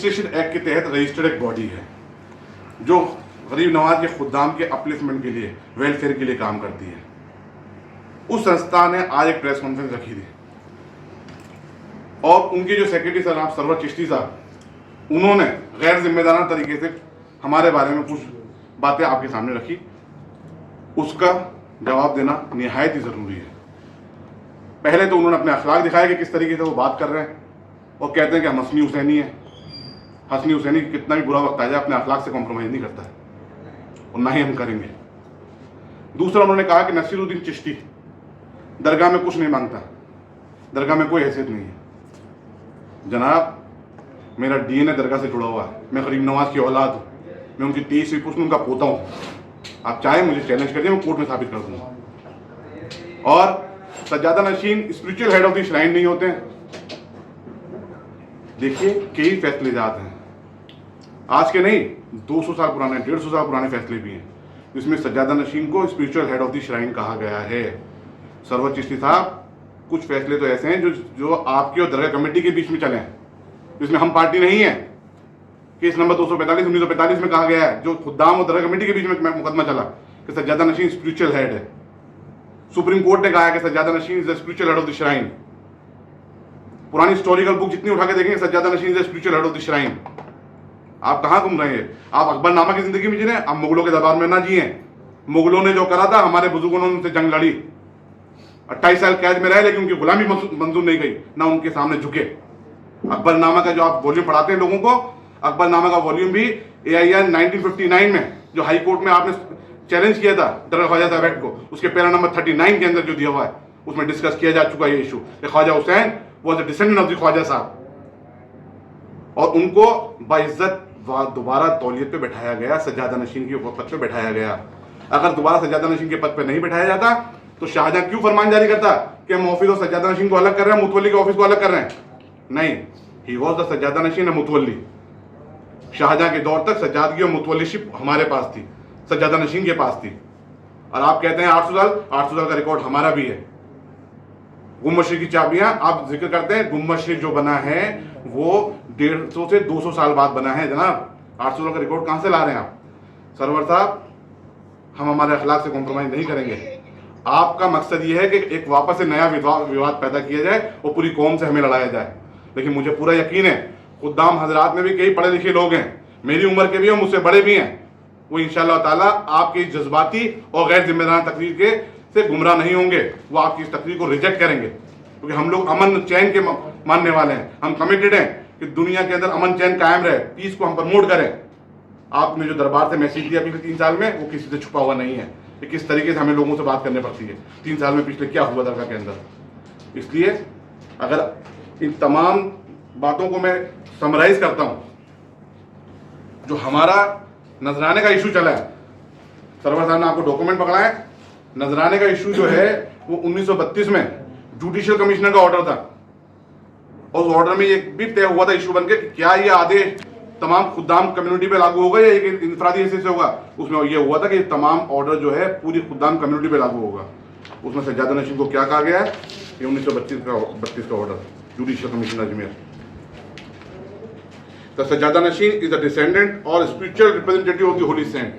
Registration act के तहत registered एक बॉडी है जो गरीब नवाज के खुद्दाम के अपलिफ्टमेंट के लिए, वेलफेयर के लिए काम करती है। उस संस्था ने आज एक प्रेस कॉन्फ्रेंस रखी थी और उनके जो सेक्रेटरी साहब सरवर चिश्ती साहब, उन्होंने गैर जिम्मेदाराना तरीके से हमारे बारे में कुछ बातें आपके सामने रखी। उसका जवाब देना निहायत ही ज़रूरी है। पहले तो उन्होंने अपने अखलाक दिखाया कि किस तरीके से वो बात कर रहे हैं और कहते हैं कि हम हसनी हुसैनी हैं। हसनी हुसैनी कितना भी बुरा वक्त आ जाए अपने अखलाक से कॉम्प्रोमाइज़ नहीं करता है और ना ही हम करेंगे। दूसरा, उन्होंने कहा कि नसीरुद्दीन चिश्ती दरगाह में कुछ नहीं मांगता, दरगाह में कोई हैसियत नहीं है। जनाब, मेरा डीएनए दरगाह से जुड़ा हुआ है। मैं गरीब नवाज की औलाद हूँ, मैं उनकी 23वीं पुश्त में उनका पोता हूँ। आप चाहे मुझे चैलेंज करिए, मैं कोर्ट में साबित कर दूंगा। और सज्जादा नशीन spiritual head of the shrine नहीं होते हैं। देखिए, कई फैसले जाते हैं, आज के नहीं, 200 साल पुराने, 150 साल पुराने फैसले भी हैं जिसमें सज्जादा नशीन को spiritual head of the shrine कहा गया है। सरवर चिश्ती साहब, कुछ फैसले तो ऐसे हैं जो आपकी और दरगाह कमेटी के बीच में चले हैं, जिसमें हम पार्टी नहीं है। केस नंबर 245 1945 में कहा गया है, जो खुद्दाम और दरगाह कमेटी के बीच में मुकदमा चला कि सज्जादा नशीन स्पिरिचुअल हेड है। सुप्रीम कोर्ट ने कहा है कि सज्जादा नशीन is the spiritual head of the shrine. पुरानी हिस्टोरिकल बुक जितनी उठा के देखेंगे, सज्जादा नशीन is the spiritual head of the shrine. आप कहाँ घूम रहे हैं? आप अकबरनामा की जिंदगी में जी रहे हैं, आप मुगलों के दरबार में ना जिए। मुगलों ने जो करा था, हमारे बुजुर्गों ने उनसे जंग लड़ी, 28 साल कैद में रहे, लेकिन उनकी गुलामी मंजूर नहीं गई, ना उनके सामने झुके। अकबरनामा का जो आप वॉल्यूम पढ़ाते हैं लोगों को, अकबरनामा का वॉल्यूम भी AIR 1959 में जो हाई कोर्ट में आपने चैलेंज किया था दरगाह ख्वाजा साहब एक्ट को, उसके पैरा नंबर 39 के अंदर जो दिया हुआ है, उसमें डिस्कस किया जा चुका है ये इशू कि Khwaja Hussain was the descendant of the Khwaja Sahib, और उनको बाइज्जत दोबारा तौलियत पे बैठाया गया, सज्जादा नशीन के पद पे बैठाया गया। अगर दोबारा सज्जादा नशीन के पद पे नहीं बैठाया जाता तो शाहजहां क्यों फरमान जारी करता कि हम ऑफिस और सज्जादा नशीन को अलग कर रहे हैं, मुतवल्ली के ऑफिस को अलग कर रहे हैं? नहीं, ही वॉज द सज्जादा नशीन मुतवल्ली। शाहजहां के दौर तक सज्जादगी और मुतवल्लीशिप हमारे पास थी, सज्जादा नशीन के पास थी। और आप कहते हैं 800 साल का रिकॉर्ड हमारा भी है। गुम्बद शरीफ की चाबियां आप जिक्र करते हैं, गुम्बद शरीफ जो बना है वो 150 से 200 साल बाद बना है जनाब। 800 साल का रिकॉर्ड कहां से ला रहे हैं आप? सरवर साहब, हम हमारे अखलाक से कॉम्प्रोमाइज नहीं करेंगे। आपका मकसद ये है कि एक वापस से नया विवाद पैदा किया जाए और पूरी कौम से हमें लड़ाया जाए। लेकिन मुझे पूरा यकीन है, खुद्दाम हजरात में भी कई पढ़े लिखे लोग हैं, मेरी उम्र के भी और मुझसे बड़े भी हैं, वो इंशाअल्लाह ताला आपकी जज्बाती और गैर जिम्मेदाराना तकरीर के से गुमराह नहीं होंगे। वो आपकी इस तकरीर को रिजेक्ट करेंगे, क्योंकि हम लोग अमन चैन के मानने वाले हैं। हम कमिटेड हैं कि दुनिया के अंदर अमन चैन कायम रहे, पीस को हम प्रमोट करें। आपने जो दरबार से मैसेज दिया पिछले 3 साल में, वो किसी से छुपा हुआ नहीं है कि किस तरीके से हमें लोगों से बात करनी पड़ती है। 3 साल में पिछले क्या हुआ दरगाह के अंदर। इसलिए अगर इन तमाम बातों को मैं समराइज करता हूं, जो हमारा नजराने का इशू चला है, सरवर साहब ने आपको डॉक्यूमेंट पकड़ा है, नजराने का इशू जो है वो 1932 में जुडिशियल कमिश्नर का ऑर्डर था, और उस ऑर्डर में ये भी तय हुआ था इशू बनके कि क्या ये आदेश तमाम खुद्दाम कम्युनिटी पे लागू होगा या एक इंफरादी हिस्से से होगा। उसमें ये हुआ था कि तमाम ऑर्डर जो है पूरी खुद्दाम कम्युनिटी पे लागू होगा। उसमें सज्जादा नशीन को क्या कहा गया है, ये 1932 का order, judicial commissioner Ajmer. The Sajjada Nashin is the descendant or spiritual representative of the Holy Saint.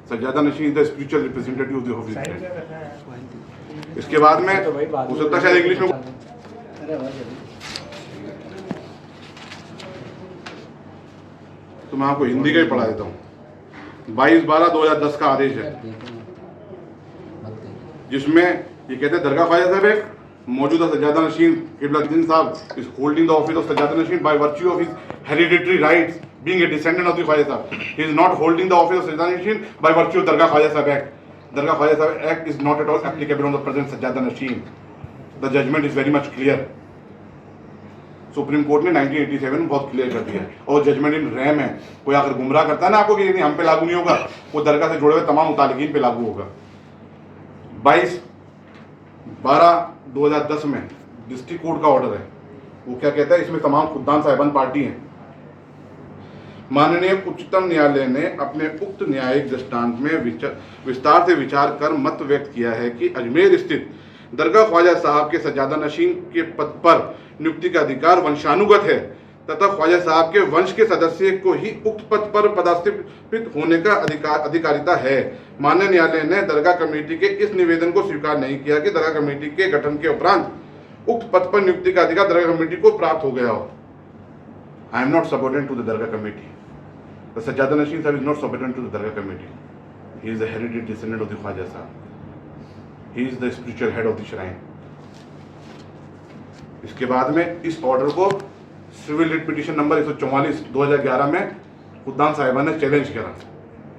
Sajjada Nashin is the spiritual representative of the Holy Saint. इसके बाद में हो सकता है शायद इंग्लिश में, तो मैं आपको हिंदी का ही पढ़ा देता हूँ। 22/12/2010 का आदेश है, जिसमें ये कहते हैं दरगाह ख्वाजा साहब एक मौजूदा सज्जादा नशीन Kibluddin Sahab is holding the office of सज्जादा नशीन by virtue of his hereditary rights being a descendant of the Khwaja Sahab. He is not holding the office of सज्जादा नशीन by virtue of Dargah Khwaja Sahab act. Dargah Khwaja Sahab act is not at all applicable on the present सज्जादा नशीन। The judgement is very much clear. Supreme court ने 1987 में बहुत clear कर दिया, और जजमेंट इन रैम है। कोई अगर गुमराह करता है ना आपको कि नहीं हम पे लागू नहीं होगा, वो दरगाह से जुड़े हुए तमाम मुतालिकीन पे लागू होगा। 22/12/2010 में डिस्ट्रिक्ट कोर्ट का ऑर्डर है, वो क्या कहता है, इसमें तमाम खुद्दाम साहिबान पार्टी हैं। माननीय उच्चतम न्यायालय ने अपने उक्त न्यायिक दृष्टांत में विस्तार से विचार कर मत व्यक्त किया है कि अजमेर स्थित दरगाह ख्वाजा साहब के सज्जादा नशीन के पद पर नियुक्ति का अधिकार वंशानुगत है, तथा ख्वाजा साहब के वंश के सदस्य को ही उक्त पद पर पदस्थापित होने का अधिकारिता है। माननीय न्यायालय ने दरगाह कमेटी के इस निवेदन को स्वीकार नहीं किया कि दरगाह कमेटी के गठन के उपरांत उक्त पद पर नियुक्ति का अधिकार दरगाह कमेटी को प्राप्त हो गया हो। I am not subordinate to the Dargah committee. The सज्जादा नशीन साहब is not subordinate to the Dargah committee. He is the heritage descendant of the Khwaja Sahab. He is the spiritual head of the shrine. इसके बाद में इस ऑर्डर को सिविल रिट पिटीशन नंबर 144 2011 में खुद्दाम साहिबा ने चैलेंज करा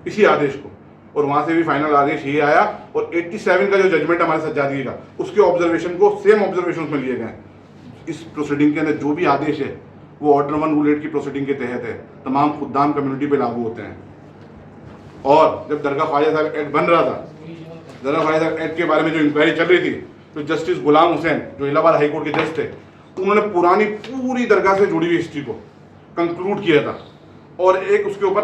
इसी आदेश को, और वहां से भी फाइनल आदेश ये आया। और 87 का जो जजमेंट हमारे सज्जादगी का, उसके ऑब्जर्वेशन को सेम ऑब्जर्वेशन में लिए गए। इस प्रोसीडिंग के अंदर जो भी आदेश है वो ऑर्डर 1 रूल 8 की प्रोसीडिंग के तहत है, तमाम खुद्दाम कम्युनिटी पे लागू होते हैं। और जब दरगाह ख्वाजा साहब एक्ट बन रहा था, दरगाह ख्वाजा साहब एक्ट के बारे में जो इंक्वायरी चल रही थी, तो जस्टिस गुलाम हुसैन जो इलाहाबाद हाई कोर्ट के जज थे, उन्होंने पुरानी पूरी दरगाह से जुड़ी हुई हिस्ट्री को कंक्लूड किया था। और एक उसके ऊपर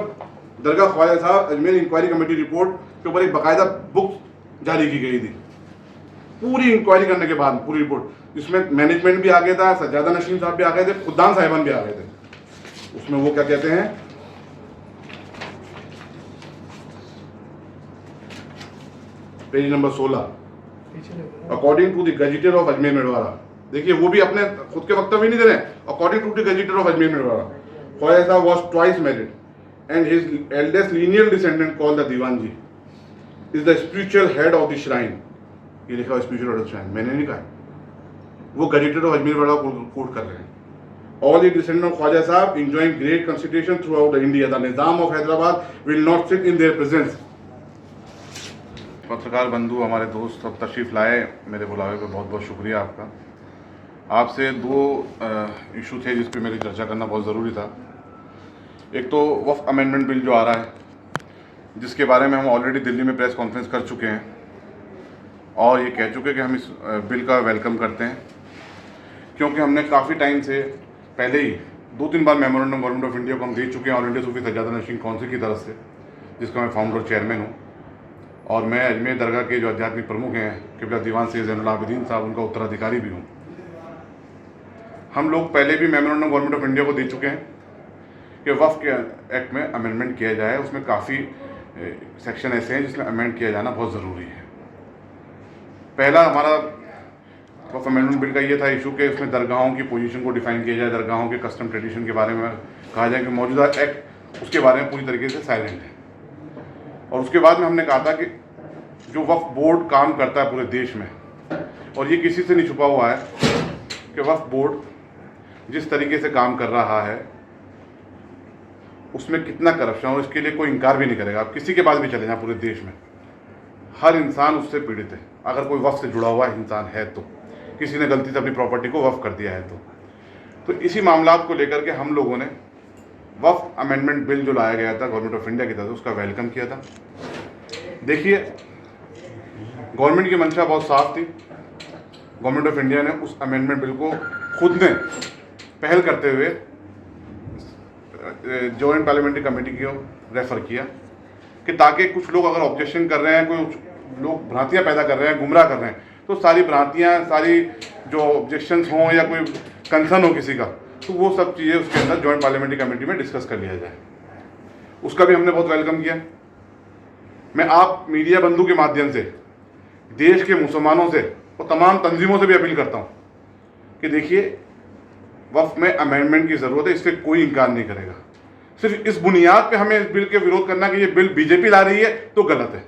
दरगाह ख्वाजा साहब अजमेर इंक्वायरी कमेटी रिपोर्ट के ऊपर एक बाकायदा बुक जारी की गई थी पूरी इंक्वायरी करने के बाद, पूरी रिपोर्ट, जिसमें मैनेजमेंट भी आ गया था, सज्जादा नशीन साहब भी आ गए थे, खुद्दाम साहिबान भी आ गए थे। उसमें वो क्या कहते हैं, page number 16, according to the gazetteer of Ajmer Merwara. देखिए वो भी अपने खुद के वक्तव्य नहीं दे रहे हैं। According to the gazetteer of Ajmer Merwara, Khwaja Sahab was twice married and his eldest lineal descendant called the Diwan ji is the spiritual head of the shrine. ये लिखा हुआ spiritual head of the shrine, मैंने नहीं कहा, वो gazetteer of Ajmer Merwara quote कर रहे हैं। All the descendants of Khwaja Sahab enjoying great consideration throughout India. The Nizam of Hyderabad will not sit in their presence. पत्रकार बंधु, हमारे दोस्त सब तशरीफ़ लाए, मेरे बुलावे पे बहुत बहुत शुक्रिया आपका। आपसे दो इशू थे जिस पे मेरी चर्चा करना बहुत ज़रूरी था। एक तो वफ़ अमेंडमेंट बिल जो आ रहा है, जिसके बारे में हम ऑलरेडी दिल्ली में प्रेस कॉन्फ्रेंस कर चुके हैं और ये कह चुके कि हम इस बिल का वेलकम करते हैं, क्योंकि हमने काफ़ी टाइम से पहले ही 2-3 बार मेमोरेंडम गवर्नमेंट ऑफ इंडिया को हम दे चुके हैं ऑल इंडिया सूफी सज्जादा नशीन काउंसिल की तरफ से, जिसका मैं फाउंडर और चेयरमैन हूँ। और मैं अजमेर दरगाह के जो आध्यात्मिक प्रमुख हैं क़िबला दीवान सैयद ज़ैनुल आबिदीन साहब, उनका उत्तराधिकारी भी हूँ। हम लोग पहले भी मेमोरेंडम गवर्नमेंट ऑफ इंडिया को दे चुके हैं कि वफ़ के एक्ट में अमेंडमेंट किया जाए। उसमें काफ़ी सेक्शन ऐसे हैं जिसमें अमेंड किया जाना बहुत ज़रूरी है। पहला हमारा वफ़ अमेंडमेंट बिल का ये था इशू के उसमें दरगाहों की पोजीशन को डिफ़ाइन किया जाए, दरगाहों के कस्टम ट्रेडिशन के बारे में कहा जाए कि मौजूदा एक्ट उसके बारे में पूरी तरीके से साइलेंट है। और उसके बाद में हमने कहा था कि जो वफ़ बोर्ड काम करता है पूरे देश में, और ये किसी से नहीं छुपा हुआ है कि वफ़ बोर्ड जिस तरीके से काम कर रहा है उसमें कितना करप्शन, और इसके लिए कोई इनकार भी नहीं करेगा। आप किसी के पास भी चले जाएं पूरे देश में, हर इंसान उससे पीड़ित है। अगर कोई वफ़ से जुड़ा हुआ इंसान है तो, किसी ने गलती से अपनी प्रॉपर्टी को वफ़ कर दिया है तो इसी मामलात को लेकर के हम लोगों ने वफ़ अमेंडमेंट बिल जो लाया गया था गवर्नमेंट ऑफ इंडिया की तरफ से, उसका वेलकम किया था। देखिए, गवर्नमेंट की मंशा बहुत साफ थी। गवर्नमेंट ऑफ इंडिया ने उस अमेंडमेंट बिल को खुद ने पहल करते हुए जॉइंट पार्लियामेंट्री कमेटी को रेफ़र किया कि ताकि कुछ लोग अगर ऑब्जेक्शन कर रहे हैं, कोई लोग भ्रांतियाँ पैदा कर रहे हैं, गुमराह कर रहे हैं, तो सारी भ्रांतियाँ, सारी जो ऑब्जेक्शंस हों या कोई कंसर्न हो किसी का, तो वो सब चीज़ें उसके अंदर जॉइंट पार्लियामेंट्री कमेटी में डिस्कस कर लिया जाए। उसका भी हमने बहुत वेलकम किया। मैं आप मीडिया बंधु के माध्यम से देश के मुसलमानों से और तमाम तंजीमों से भी अपील करता हूँ कि देखिए, वफ़ में अमेंडमेंट की ज़रूरत है, इससे कोई इनकार नहीं करेगा। सिर्फ इस बुनियाद पे हमें इस बिल के विरोध करना कि ये बिल बीजेपी ला रही है तो गलत है।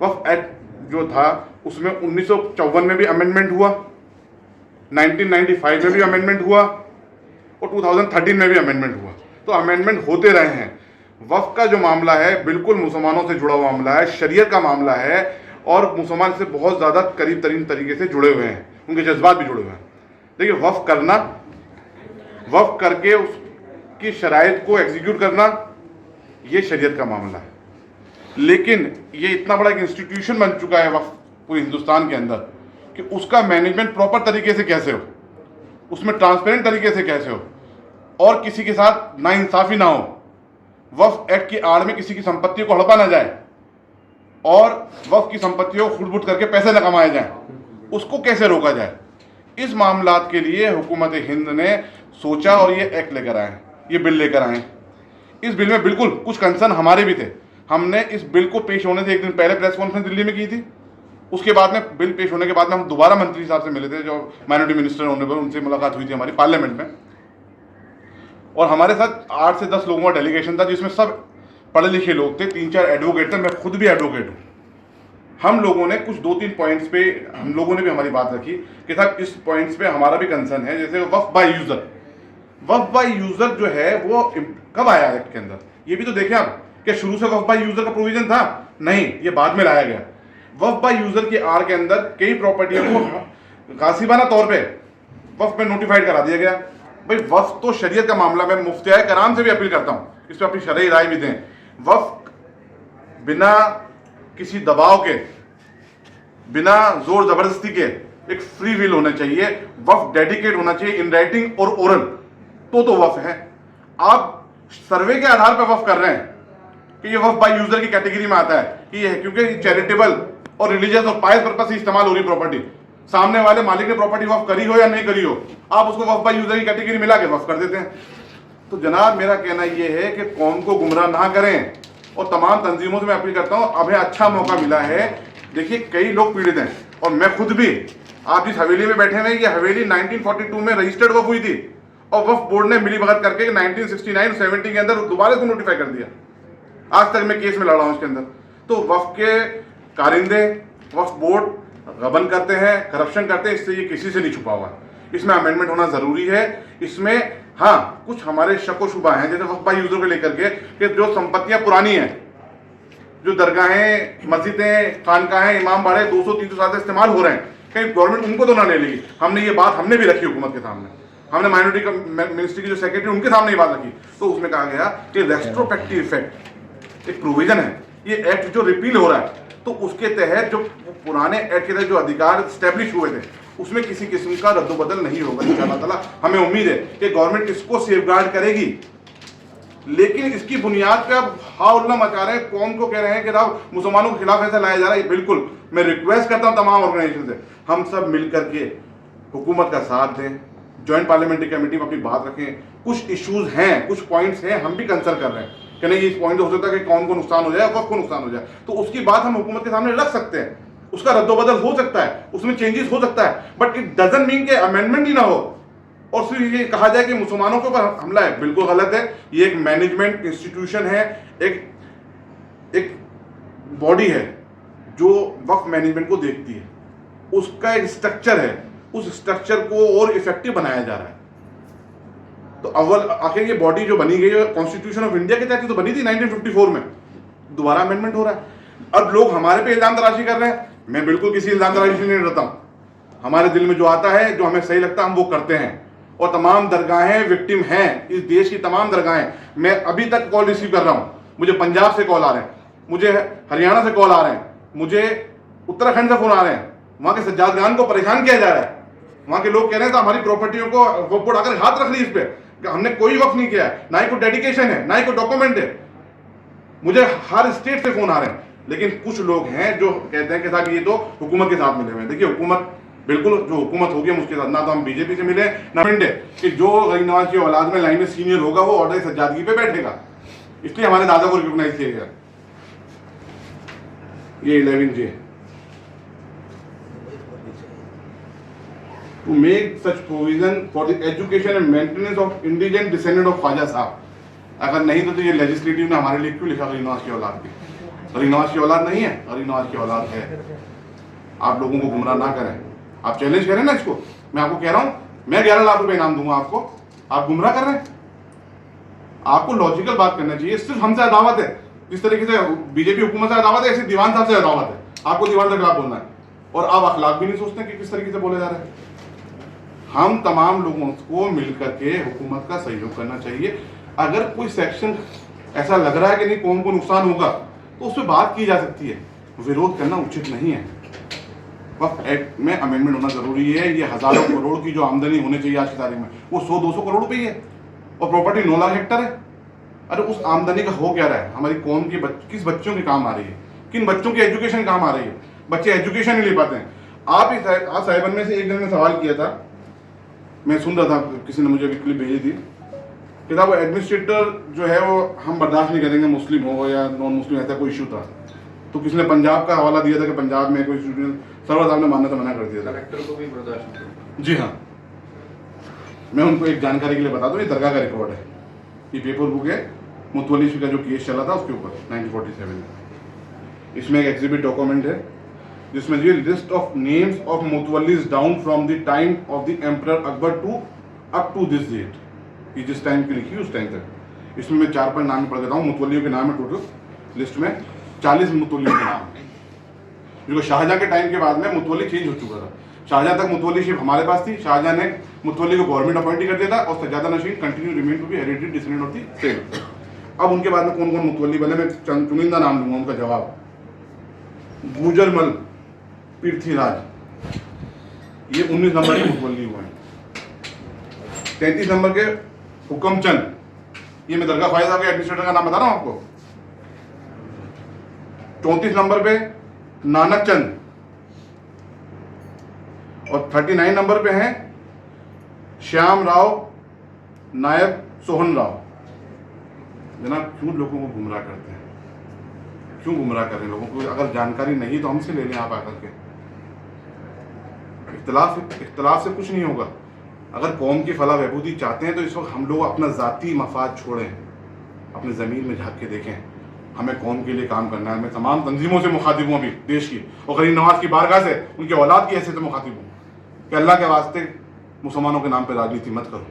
वफ़ एक्ट जो था उसमें 1954 में भी अमेंडमेंट हुआ, 1995 में भी अमेंडमेंट हुआ और 2013 में भी अमेंडमेंट हुआ। तो अमेंडमेंट होते रहे हैं। वफ़ का जो मामला है बिल्कुल मुसलमानों से जुड़ा हुआ मामला है, शरीयत का मामला है, और मुसलमान से बहुत ज़्यादा करीब तरीन तरीके से जुड़े हुए हैं, उनके जज्बात भी जुड़े हुए हैं। देखिए, वफ़ करना, वफ़ करके उसकी शराइत को एग्जीक्यूट करना, ये शरीयत का मामला है। लेकिन ये इतना बड़ा एक इंस्टीट्यूशन बन चुका है वफ़ पूरे हिंदुस्तान के अंदर कि उसका मैनेजमेंट प्रॉपर तरीके से कैसे हो, उसमें ट्रांसपेरेंट तरीके से कैसे हो, और किसी के साथ नाइंसाफ़ी ना हो, वफ़ एक्ट की आड़ में किसी की संपत्तियों को हड़पा ना जाए और वफ़ की संपत्तियों को खुट-बुट करके पैसे न कमाए जाएं, उसको कैसे रोका जाए। इस मामलात के लिए हुकूमत हिंद ने सोचा और ये एक्ट लेकर आए। ये बिल लेकर आए। इस बिल में बिल्कुल कुछ कंसर्न हमारे भी थे। हमने इस बिल को पेश होने से एक दिन पहले प्रेस कॉन्फ्रेंस दिल्ली में की थी। उसके बाद में बिल पेश होने के बाद में हम दोबारा मंत्री साहब से मिले थे, जो माइनॉरिटी मिनिस्टर होने पर, उनसे मुलाकात हुई थी हमारी पार्लियामेंट में। और हमारे साथ 8 से 10 लोगों का डेलीगेशन था, जिसमें सब पढ़े लिखे लोग थे, 3-4 एडवोकेट थे, मैं खुद भी एडवोकेट हूँ। हम लोगों ने कुछ 2-3 पॉइंट्स पे हम लोगों ने भी हमारी बात रखी कि साहब इस पॉइंट्स पे हमारा भी कंसर्न है। जैसे waqf by user, waqf by user जो है वो कब आया एक्ट के अंदर, ये भी तो देखें आप। क्या शुरू से वक्फ बाय यूजर का प्रोविजन था? नहीं, ये बाद में लाया गया। वक्फ बाय यूजर की आड़ के अंदर कई प्रॉपर्टियों को गासिबाना तौर पे वक्फ में नोटिफाइड करा दिया गया। भाई वक्फ तो शरीयत का मामला, मैं मुफ्तियाए कराम से भी अपील करता हूँ इस पर अपनी शरई राय भी दें। वक्फ बिना किसी दबाव के, बिना जोर जबरदस्ती के एक फ्री विल होना चाहिए। वक्फ डेडिकेट होना चाहिए इन राइटिंग और ओरल, तो वक्फ है। आप सर्वे के आधार पर वक्फ कर रहे हैं कि ये वक्फ बाय यूजर की कैटेगरी में आता है कि ये है, क्योंकि चैरिटेबल और रिलीजियस और पायस पर्पस से इस्तेमाल हो रही प्रॉपर्टी, सामने वाले मालिक ने प्रॉपर्टी वक्फ करी हो या नहीं करी हो, आप उसको वक्फ बाय यूजर की कैटेगरी मिला के वक्फ कर देते हैं। तो जनाब मेरा कहना यह है कि कौम को गुमराह ना करें। और तमाम तंजीमों से मैं अपील करता हूं, अभी अच्छा मौका मिला है। देखिए कई लोग पीड़ित हैं, और मैं खुद भी, आप जिस हवेली में बैठे हुए, ये हवेली 1942 में रजिस्टर्ड वक्फ हुई थी, और वक्फ बोर्ड ने मिली भगत करके 1969-70 के अंदर दोबारा से नोटिफाई कर दिया। आज तक मैं केस में लड़ा हूं इसके अंदर। तो वक्फ के कारिंदे, वक्फ बोर्ड गबन करते हैं, करप्शन करते हैं, इससे ये किसी से नहीं छुपा हुआ। इसमें अमेंडमेंट होना जरूरी है। इसमें हाँ कुछ हमारे शक व शुबा हैं, जैसे वक्फ बाय यूजर को लेकर के कि जो संपत्तियां पुरानी हैं, जो दरगाहें, मस्जिदें, खानकाहें, इमाम बाड़े 200-300 साल से इस्तेमाल हो रहे हैं, कहीं गवर्नमेंट उनको तो ना ले लेगी। हमने ये बात हमने भी रखी हुकूमत के सामने, हमने माइनॉरिटी मिनिस्ट्री की जो सेक्रेटरी उनके सामने ये बात रखी। तो उसमें कहा गया कि रेस्ट्रोस्पेक्टिव इफेक्ट एक प्रोविजन है, ये एक्ट जो रिपील हो रहा है, तो उसके तहत जो पुराने एक्ट के तहत जो अधिकार स्टैब्लिश हुए थे, उसमें किसी किस्म का रद्दोबदल नहीं होगा इंशाअल्लाह ताला। हमें उम्मीद है कि गवर्नमेंट इसको सेफगार्ड करेगी। लेकिन इसकी बुनियाद पे अब हाउल्ला मचा रहे हैं, कौम को कह रहे हैं कि साहब मुसलमानों के खिलाफ ऐसा लाया जा रहा है। बिल्कुल मैं रिक्वेस्ट करता हूं तमाम ऑर्गेनाइजेशन से, हम सब मिलकर के हुकूमत का साथ दें, ज्वाइंट पार्लियामेंट्री कमेटी में अपनी बात रखें। कुछ इश्यूज हैं, कुछ पॉइंट्स हैं, हम भी कंसर्न कर रहे हैं कि नहीं इस पॉइंट हो सकता है कि कौन को नुकसान हो जाए, वक्त को नुकसान हो जाए, तो उसकी बात हम हुकूमत के सामने रख सकते हैं। उसका रद्दोबदल हो सकता है, उसमें चेंजेस हो सकता है, बट इट डजंट मीन कि अमेंडमेंट ही ना हो और फिर ये कहा जाए कि मुसलमानों के ऊपर हमला है। बिल्कुल गलत है। ये एक मैनेजमेंट इंस्टीट्यूशन है, एक बॉडी है जो वक्फ मैनेजमेंट को देखती है, उसका एक स्ट्रक्चर है, उस स्ट्रक्चर को और इफेक्टिव बनाया जा रहा है। तो अव्वल आखिर ये बॉडी जो बनी गई है कॉन्स्टिट्यूशन ऑफ इंडिया के तहत तो बनी थी 1954 में, दोबारा अमेंडमेंट हो रहा है। अब लोग हमारे पे इल्जाम तराशी कर रहे हैं, मैं बिल्कुल किसी इल्जाम तराशी से नहीं डरता हूं। हमारे दिल में जो आता है, जो हमें सही लगता है, हम वो करते हैं। और तमाम दरगाहें विक्टिम हैं, इस देश की तमाम दरगाहें। मैं अभी तक कॉल रिसीव कर रहा हूं, मुझे पंजाब से कॉल आ रहे हैं, मुझे हरियाणा से कॉल आ रहे हैं, मुझे उत्तराखंड से फोन आ रहे हैं। वहां के सज्जाद खान को परेशान किया जा रहा है। वहां के लोग कह रहे हैं तो हमारी प्रॉपर्टियों को वक्फ बोर्ड आकर हाथ रख ली इस पे, हमने कोई वक्फ नहीं किया है, ना ही कोई डेडिकेशन है, ना ही कोई डॉक्यूमेंट है। मुझे हर स्टेट से फोन आ रहे हैं। लेकिन कुछ लोग हैं जो कहते हैं कि साहब ये तो हुकूमत के साथ मिले हुए हैं। देखिए हुकूमत, बिल्कुल जो हुकूमत होगी हम उसके साथ, ना तो हम बीजेपी से मिले ना मिंडे कि जो गरीब नवाज की औलाद में लाइन में सीनियर होगा वो ऑर्डर सज्जादगी पे बैठेगा। इसलिए हमारे दादा को रिकॉग्नाइज किया गया। ये 11 J to make such provision for the education and maintenance of indigent descendant of Khwaja Sahab. अगर नहीं तो ये लेजिस्लेटिव ने हमारे लिए क्यों लिखा गरीब नवाज की औलाद की? गरीब नवाज की औलाद नहीं है, गरीब नवाज की औलाद है। आप लोगों को गुमराह ना करें, आप चैलेंज करें ना इसको। मैं आपको कह रहा हूं, मैं 11 लाख रुपए इनाम दूंगा आपको, आप गुमराह कर रहे हैं। आपको लॉजिकल बात करना चाहिए। सिर्फ हमसे अदावत है, जिस तरीके से बीजेपी हुकूमत से अदावत है, ऐसे दीवान साहब से अदावत है। आपको दीवान के खिलाफ बोलना है और आप अखलाक भी नहीं सोचते कि किस तरीके से बोले जा रहे हैं। हम तमाम लोगों को मिलकर के हुकूमत का सहयोग करना चाहिए। अगर कोई सेक्शन ऐसा लग रहा है कि नहीं कौम को नुकसान होगा तो उस पर बात की जा सकती है, विरोध करना उचित नहीं है। वक्फ एक्ट में अमेंडमेंट होना जरूरी है। ये हजारों करोड़ की जो आमदनी होनी चाहिए आज की तारीख में, वो 100-200 करोड़ रुपए है और प्रॉपर्टी 9 लाख हेक्टर है। अरे उस आमदनी का हो क्या रहा है? हमारी कौम के किस बच्चों के काम आ रही है, किन बच्चों की एजुकेशन काम आ रही है? बच्चे एजुकेशन नहीं ले पाते हैं। आप साहिबन में से एक जन ने सवाल किया था, मैं सुन रहा था, किसी ने मुझे क्लिप भेजी थी कि साहब वो एडमिनिस्ट्रेटर जो है वो हम बर्दाश्त नहीं करेंगे, मुस्लिम हो या नॉन मुस्लिम, ऐसा कोई इशू था। तो किसी ने पंजाब का हवाला दिया था कि पंजाब में कोई स्टूडेंट, सर्वर साहब ने मानना तो मना कर दिया था। कलेक्टर को भी बर्दाश्त नहीं। जी हाँ, मैं उनको एक जानकारी के लिए बता दूं, ये दरगाह का रिकॉर्ड है, ये पेपर बुक है मुतवली का जो केस चला था उसके ऊपर 1947 में। इसमें एक एग्जिबिट डॉक्यूमेंट है जिसमें ये लिस्ट ऑफ नेम्स ऑफ मुतवलीज down from the time of the emperor Akbar to up to this date, ये जिस टाइम की लिखी उस टाइम तक। इसमें मैं 4-5 नाम पढ़ देता हूँ। मुतवलियों के नाम है टोटल लिस्ट में 40 मुतवलियों के नाम, जो शाहजहां के टाइम के बाद में मुतवली चेंज हो चुका था। शाहजहां तक मुतवलीशिप हमारे पास थी, शाहजहां ने मुतवली को गवर्नमेंट अपॉइंट कर दिया था और सज्जादा नशीन continue remain to be hereditary descendant of the same. अब उनके बाद में कौन कौन मुतवली बने, मैं चुनिंदा नाम लूंगा उनका जवाब। गुजरमल पृथ्वीराज, ये 19 नंबर के मुतवली हुए हैं। 33 नंबर के हुकमचंद, ये मैं दरगाह ख्वाजा साहब के एडमिनिस्ट्रेटर का नाम बता रहा हूं आपको। 34 नंबर पे नानक चंद और 39 नंबर पे हैं श्याम राव नायब सोहन राव। जनाब क्यों लोगों को गुमराह करते हैं, क्यों गुमराह कर रहे हैं लोगों को? अगर जानकारी नहीं तो हमसे ले लें आप आकर के। इख्तलाफ से कुछ नहीं होगा। अगर कौम की फलाह बहबूदी चाहते हैं तो इस वक्त हम लोग अपना ज़ाती मफाद छोड़ें, अपने ज़मीन में झाँक के देखें। हमें कौम के लिए काम करना है। मैं तमाम तंजीमों से मुखातिब हूँ अभी देश की, और गरीब नवाज की बारगाह से उनके औलाद की हैसियत से मुखातिब हूँ कि अल्लाह के वास्ते मुसलमानों के नाम पर राजनीति मत करो।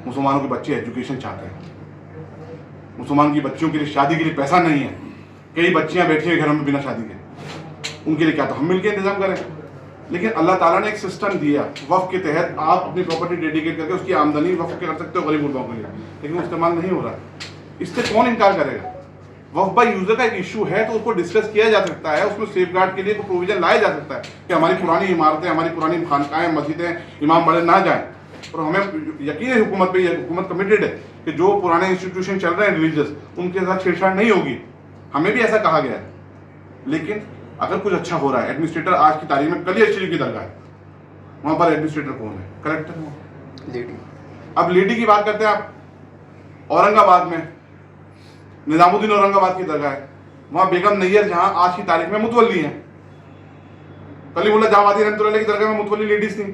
मुसलमानों के बच्चे एजुकेशन चाहते हैं, मुसलमान की बच्चियों के लिए शादी के लिए पैसा नहीं है। कई बच्चियाँ बैठी हैं घरों में बिना शादी के, उनके लिए क्या तो हम मिलकर इंतजाम करें। लेकिन अल्लाह ताला ने एक सिस्टम दिया वफ़ के तहत, आप अपनी प्रॉपर्टी डेडिकेट करके उसकी आमदनी वफ़ के कर सकते हो गरीब गुरबों के लिए, लेकिन वो इस्तेमाल नहीं हो रहा। इससे कौन इनकार करेगा? वफ़ बाय यूज़र का एक इशू है तो उसको डिस्कस किया जा सकता है, उसमें सेफ गार्ड के लिए कोई प्रोविजन लाया जा सकता है कि हमारी पुरानी इमारतें, हमारी पुरानी खानकाएँ, मस्जिदें, इमाम बड़े ना जाएँ। और हमें यकीन है हुकूमत पे, हुकूमत कमिटेड है कि जो पुराने इंस्टीट्यूशन चल रहे हैं रिलीजियस, उनके साथ छेड़छाड़ नहीं होगी। हमें भी ऐसा कहा गया है। लेकिन अगर कुछ अच्छा हो रहा है, एडमिनिस्ट्रेटर आज की तारीख में कलियर शरीफ की दरगाह है, वहाँ पर एडमिनिस्ट्रेटर कौन है? Collector, lady. अब लेडी की बात करते हैं आप, औरंगाबाद में निजामुद्दीन औरंगाबाद की दरगाह है, वहाँ बेगम नैयर जहाँ आज की तारीख में मुतवली हैं। कलीमुल्लाह जहावादी रहमतुल्लाह की दरगाह में मुतवली लेडीज थी।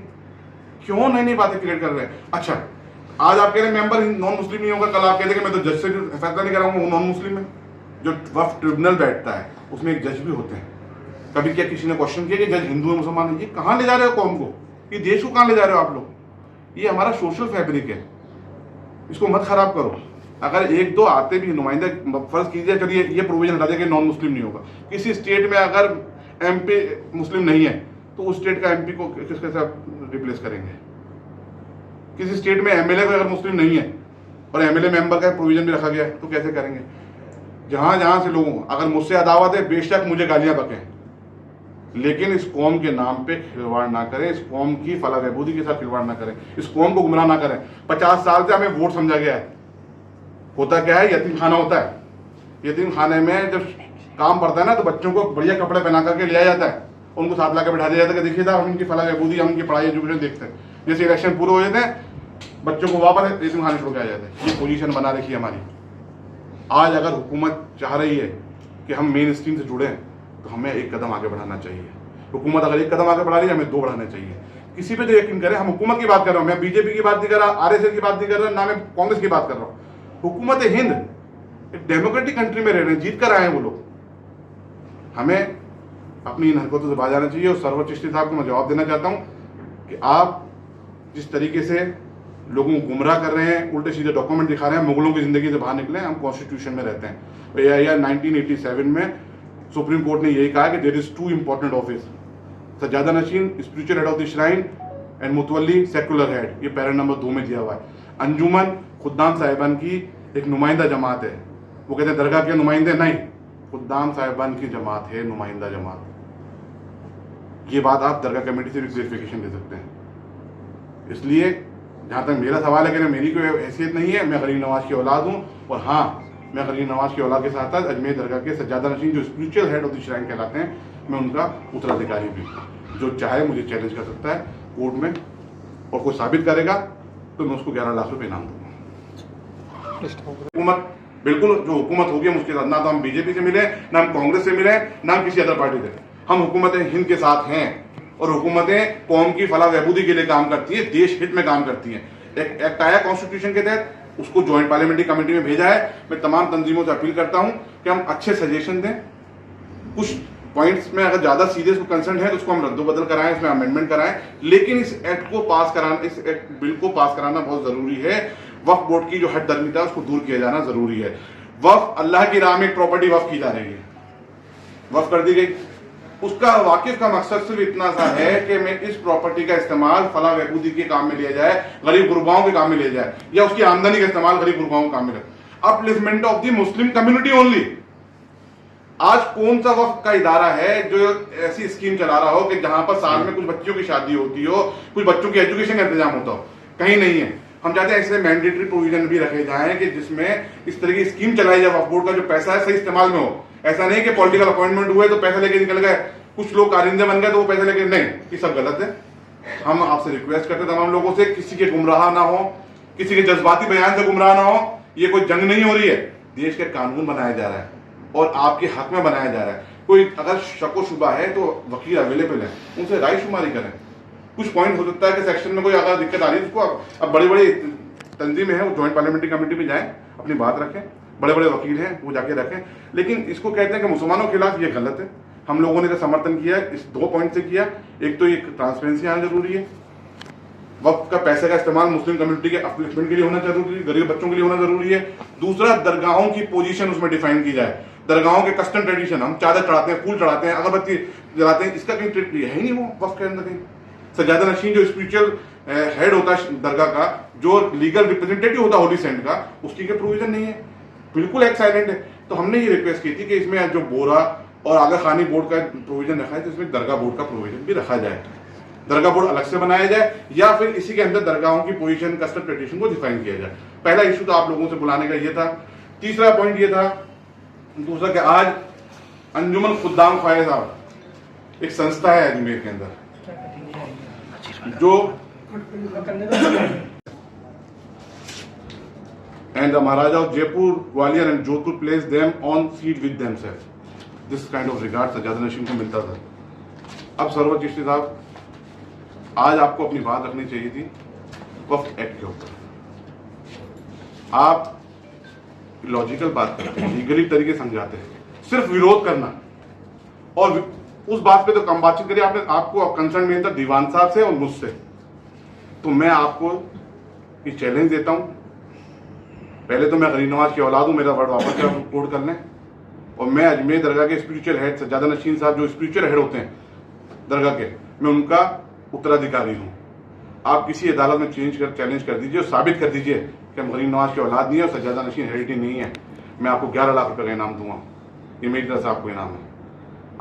क्यों नहीं बातें क्रिएट कर रहे हैं? अच्छा, आज आप कह रहे हैं मेंबर नॉन मुस्लिम नहीं होगा, कल आप कहते हैं कि मैं तो जज से फैसला नहीं कराऊंगा, वो नॉन मुस्लिम है। जो वक्फ ट्रिब्यूनल बैठता है उसमें एक जज भी होते हैं। कभी क्या किसी ने क्वेश्चन किया कि जज हिंदू है मुसलमान है? ये कहाँ ले जा रहे हो कौम को, ये देश को कहाँ ले जा रहे हो आप लोग? ये हमारा सोशल फैब्रिक है, इसको मत खराब करो। अगर एक दो आते भी नुमाइंदे, फर्ज कीजिए चलिए ये प्रोविजन हटा दें कि नॉन मुस्लिम नहीं होगा। किसी स्टेट में अगर एमपी मुस्लिम नहीं है तो उस स्टेट का एमपी को किसके साथ रिप्लेस करेंगे? किसी स्टेट में एमएलए अगर मुस्लिम नहीं है और एमएलए मेंबर का प्रोविजन भी रखा गया है तो कैसे करेंगे? जहाँ जहाँ से लोगों, अगर मुझसे अदावत है बेशक मुझे गालियाँ बकें, लेकिन इस कौम के नाम पे खिलवाड़ ना करें, इस कौम की फलाह बहबूदी के साथ खिलवाड़ ना करें, इस कौम को गुमराह ना करें। 50 साल से हमें वोट समझा गया है। होता क्या है, यतीम खाना होता है। यतीम खाने में जब काम पड़ता है ना तो बच्चों को बढ़िया कपड़े पहना करके लिया जाता है, उनको साथ ला कर बैठा दिया जाता है कि देखिए साहब हम इनकी फलाह बहबूदी, हम उनकी पढ़ाई एजुकेशन देखते हैं। जैसे इलेक्शन पूरे हो जाते हैं बच्चों को वापस यतीम खाने छोड़ के आ जाते हैं। ये पोजीशन बना रखी है हमारी। आज अगर हुकूमत चाह रही है कि हम मेन स्ट्रीम से जुड़ें तो हमें एक कदम आगे बढ़ाना चाहिए। हुकूमत अगर एक कदम आगे बढ़ा रही है, हमें 2 बढ़ाने चाहिए। किसी पे तो यकीन करें, हम हुकूमत की बात कर रहा हूँ, मैं बीजेपी की बात नहीं कर रहा, आरएसएस की बात नहीं कर रहा, ना मैं कांग्रेस की बात कर रहा हूँ। हुकूमत हिंद एक डेमोक्रेटिक कंट्री में रह रहे हैं, जीत कर आए हैं वो लोग। हमें अपनी इन हरकतों से बाज आना चाहिए। और सर्वर चिश्ती साहब को मैं जवाब देना चाहता हूँ कि आप जिस तरीके से लोगों को गुमराह कर रहे हैं, उल्टे सीधे डॉक्यूमेंट दिखा रहे हैं, मुगलों की ज़िंदगी से बाहर निकले। हम कॉन्स्टिट्यूशन में रहते हैं। या 1987 में सुप्रीम कोर्ट ने यही कहा कि देयर इज 2 इंपॉर्टेंट ऑफिस, सज्जादा नशीन spiritual head of the shrine and मुतवली सेकुलर हेड। ये पैरा नंबर 2 में दिया हुआ है। अंजुमन खुद्दाम साहिबान की एक नुमाइंदा जमात है। वो कहते हैं दरगाह के नुमाइंदे नहीं, खुद्दाम साहिबान की जमात है नुमाइंदा जमात। ये बात आप दरगाह कमेटी से भी क्लेरिफिकेशन दे सकते हैं। इसलिए जहाँ तक मेरा सवाल है कि मेरी कोई हैसियत नहीं है, मैं गरीब नवाज की औलाद हूँ। और हाँ, मैं गरीब नवाज की औलाद के साथ साथ अजमेर दरगाह के सज्जादा नशीन जो spiritual head of the shrine कहलाते हैं, मैं उनका उत्तराधिकारी भी हूँ। जो चाहे मुझे चैलेंज कर सकता है कोर्ट में, और कोई साबित करेगा तो मैं उसको 11 लाख रुपये इनाम दूँगा। हुकूमत बिल्कुल जो हुकूमत होगी हम उसके साथ, ना तो हम बीजेपी से मिले, ना हम कांग्रेस से मिले, ना हम किसी अदर पार्टी से। हम हुकूमत हिंद के साथ हैं और हुकूमतें कौम की फलाह बहबूदी के लिए काम करती है, देश हित में काम करती हैं। एक एक्ट आया कॉन्स्टिट्यूशन के तहत, उसको ज्वाइंट पार्लियामेंट्री कमेटी में भेजा है। मैं तमाम तंजीमों से अपील करता हूं कि हम अच्छे सजेशन दें, कुछ पॉइंट्स में अगर ज्यादा सीरियस कंसर्न है तो उसको हम रद्दोबदल कराएं, इसमें अमेंडमेंट कराएं, लेकिन इस एक्ट को पास कराना, इस एक्ट बिल को पास कराना बहुत जरूरी है। वक्फ बोर्ड की जो हद दरमिता है उसको दूर किया जाना जरूरी है। वक्फ अल्लाह की राह में एक प्रॉपर्टी वक्फ की जा रही है, वक्फ कर दी गई, उसका वाकिफ का मकसद सिर्फ इतना सा है कि मैं इस प्रॉपर्टी का इस्तेमाल फलाह बहबूदी के काम में लिया जाए, गरीब गुरबाओं के काम में लिया जाए, या उसकी आमदनी का इस्तेमाल गरीब गुरबाओं के काम में, upliftment of the Muslim community only. आज कौन सा वक्फ का इदारा है जो ऐसी स्कीम चला रहा हो कि जहां पर साल में कुछ बच्चों की शादी होती हो, कुछ बच्चों की एजुकेशन का इंतजाम होता हो? कहीं नहीं है। हम चाहते हैं ऐसे मैंडेटरी प्रोविजन भी रखे जाएं कि जिसमें इस तरह की स्कीम चलाई जाए, वक्फ बोर्ड का जो पैसा है सही इस्तेमाल में हो। ऐसा नहीं कि पॉलिटिकल अपॉइंटमेंट हुए तो पैसा लेके निकल गए, कुछ लोग कारिंदे बन गए तो वो पैसे लेके, नहीं, ये सब गलत है। हम आपसे रिक्वेस्ट करते हैं तमाम लोगों से, किसी के गुमराह ना हो, किसी के जज्बाती बयान से गुमराह ना हो। ये कोई जंग नहीं हो रही है, देश के कानून बनाया जा रहा है और आपके हक में बनाया जा रहा है। कोई अगर शक व शुबा है तो वकील अवेलेबल है, उनसे राय शुमारी करें। कुछ पॉइंट हो सकता है कि सेक्शन में कोई अगर दिक्कत आ रही है, उसको अब बड़ी बड़ी तंजीमें हैं, वो ज्वाइंट पार्लियामेंट्री कमेटी में जाएं, अपनी बात रखें, बड़े बड़े वकील हैं वो जाके रखें। लेकिन इसको कहते हैं कि मुसलमानों के खिलाफ, ये गलत है। हम लोगों ने तो समर्थन किया है, इस 2 पॉइंट से किया। एक तो ये ट्रांसपेरेंसी आना जरूरी है, वक्त का पैसे का इस्तेमाल मुस्लिम कम्युनिटी के अपलिफ्टमेंट के लिए होना जरूरी है, गरीब बच्चों के लिए होना जरूरी है। दूसरा, दरगाहों की पोजीशन उसमें डिफाइन की जाए, दरगाहों के कस्टम ट्रेडिशन, हम चादर चढ़ाते हैं, फूल चढ़ाते हैं, अगरबत्ती जलाते हैं, इसका कहीं है ही नहीं वो वक्त के अंदर कहीं। सज्जादा नशीन जो स्पिरिचुअल हेड होता है दरगाह का, जो लीगल रिप्रेजेंटेटिव होता है होली सेंट का, उसकी के प्रोविजन नहीं है, बिल्कुल एक साइलेंट है। तो हमने ये रिक्वेस्ट की थी कि इसमें जो बोरा और आगा खानी बोर्ड का प्रोविजन रखा है, तो इसमें दरगाह बोर्ड का प्रोविजन भी रखा जाए, दरगाह बोर्ड अलग से बनाया जाए, या फिर इसी के अंदर दरगाहों की पोजीशन, कस्टम ट्रेडिशन को डिफाइन किया जाए। पहला इशू तो आप लोगों से बुलाने का ये था। तीसरा पॉइंट ये था, दूसरा कि आज अंजुमन खुद्दाम ख्वाजा साहब एक संस्था है अजमेर के अंदर, जो and the Maharaja of Jaipur, Gwalior and Jodhpur placed them on seat with themselves. This kind of regard सज्जादा नशीन को मिलता था। अब सरवर चिश्ती साहब, आज आपको अपनी बात रखनी चाहिए थी वक्फ एक्ट के ऊपर। आप लॉजिकल बात करते हैं, लीगली तरीके समझाते हैं, सिर्फ विरोध करना और उस बात पे तो कम बातचीत करिए। आपको कंसर्न नहीं था दीवान साहब से और मुझसे, तो मैं आपको ये चैलेंज देता हूं। पहले तो मैं गरीब नवाज की औलाद हूं, मेरा वर्ड वापस कोट कर लें, और मैं अजमेर दरगाह के स्पिरिचुअल हेड सज्जादा नशीन साहब जो स्पिरिचुअल हेड होते हैं दरगाह के, मैं उनका उत्तराधिकारी हूं। आप किसी अदालत में चैलेंज कर दीजिए और साबित कर दीजिए कि हम गरीब नवाज की औलाद नहीं है और सज्जादा नशीन हेरिटेज नहीं है, मैं आपको 11 लाख रुपए का इनाम दूंगा। ये मेरी तरफ से आपको इनाम है।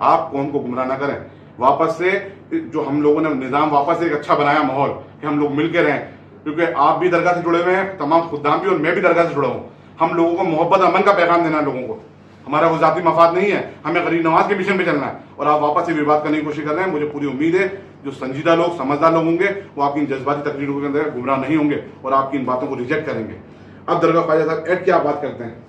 आप कौम को गुमराह ना करें। वापस से जो हम लोगों ने निजाम वापस से एक अच्छा बनाया माहौल कि हम लोग मिलकर रहें, क्योंकि आप भी दरगाह से जुड़े हुए हैं, तमाम खुद्दाम भी, और मैं भी दरगाह से जुड़ा हूँ। हम लोगों को मोहब्बत अमन का पैगाम देना है लोगों को, हमारा वो जाती मफाद नहीं है, हमें गरीब नवाज के मिशन पे चलना है। और आप वापस से विवाद करने की कोशिश कर रहे हैं। मुझे पूरी उम्मीद है जो संजीदा लोग, समझदार लोग होंगे, वो आपकी इन जज्बाती तकरीरों के अंदर गुमराह नहीं होंगे और आपकी इन बातों को रिजेक्ट करेंगे। अब दरगाह ख्वाजा साहब एक्ट की आप बात करते हैं,